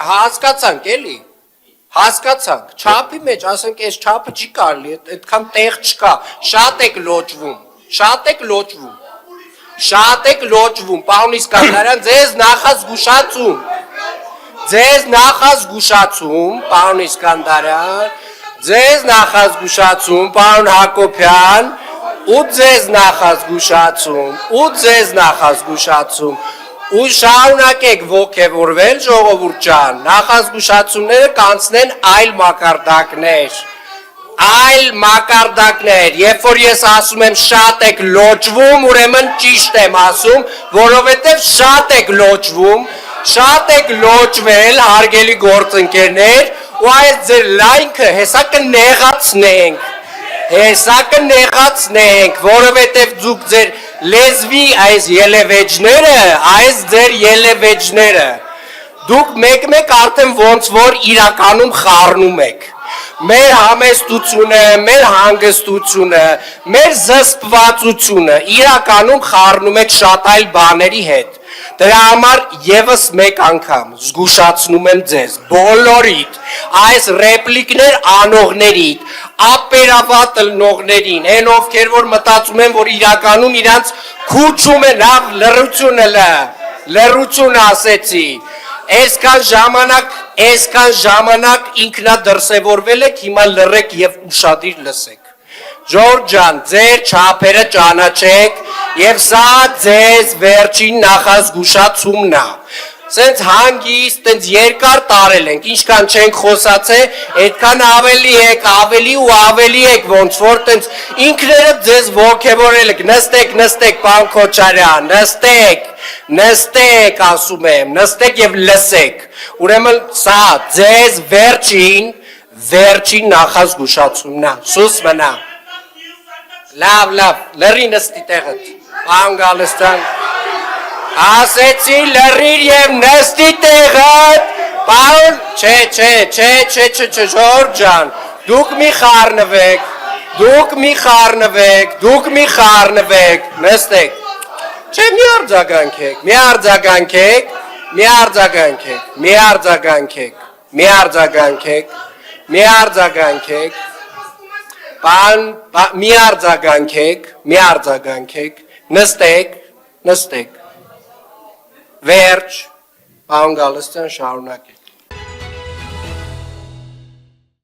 Հասկացանք էլի, հասկացանք, չափի մեջ, ասենք այս չափը չի կարելի, այդքան տեղ չկա, շատ եք լոճվում, պարոն Իսկանդարյան, ձեզ նախազգուշացում, պարոն Իսկանդարյան, ձեզ նախազգուշացում, պարոն Հակոբյան, ու ձեզ նախազգուշացում, ու շարունակեք ոգևորվել ժողովուրդ ջան, նախազգուշացումները կանցնեն այլ մակարդակներ, երբ որ ես ասում եմ շատ եք լոճվում, ուրեմն ճիշտ եմ ասում, որովհետև շատ եք լոճվել, հարգելի գործընկերներ, ու այս ձեր լայնքը հեսա կնեղացնենք, որովհետև դուք ձեր լեզվի այս ելևեջները, դուք մեկ արդեն ոնց որ իրականում խառնում եք, մեր համեստությունը, մեր հանգստությունը, մեր զսպվածությունը իրականում խառնում եք շատ այլ բաների հետ, դրա համար եվս մեկ անգամ զգուշացնում եմ ձեզ, բոլորիդ, այս ռեպլիկներ անողներիդ, ապերավատ լնողներին, են ովքեր որ մտածում են, որ իրականում իրանց քուչում է նավ լռություն ասեցի, այսքան ժամանակ ինքնադրսևորվել եք, հիմա լռեք և ուշադիր լսեք, ժողովուրդ ջան, ձեր չափերը ճանաչեք և սա ձեզ վերջին նախազգուշացումն է, սենց հանգիստ, տենց երկար տարել ենք, ինչքան չենք խոսացե, այդքան ավելի եք, ոնց որ տենց ինքներդ ձեզ ոգևորել եք, նստեք, պարոն Քոչարյան, նստեք, ասում եմ, նստեք և լսեք, ուրեմն սա ձեզ վերջին նախազգուշացումն է, սուս մնա, լավ, լրի նստի տեղդ, պարոն Գալստյան, ասեցի լրիր և նստի տեղդ, պարոն, չէ, ժողովուրդ ջան, դուք մի խառնվեք, նստեք, չէ, մի արձագանքեք, նստեք, վերջ, պարոն Գալստյան շարունակեք,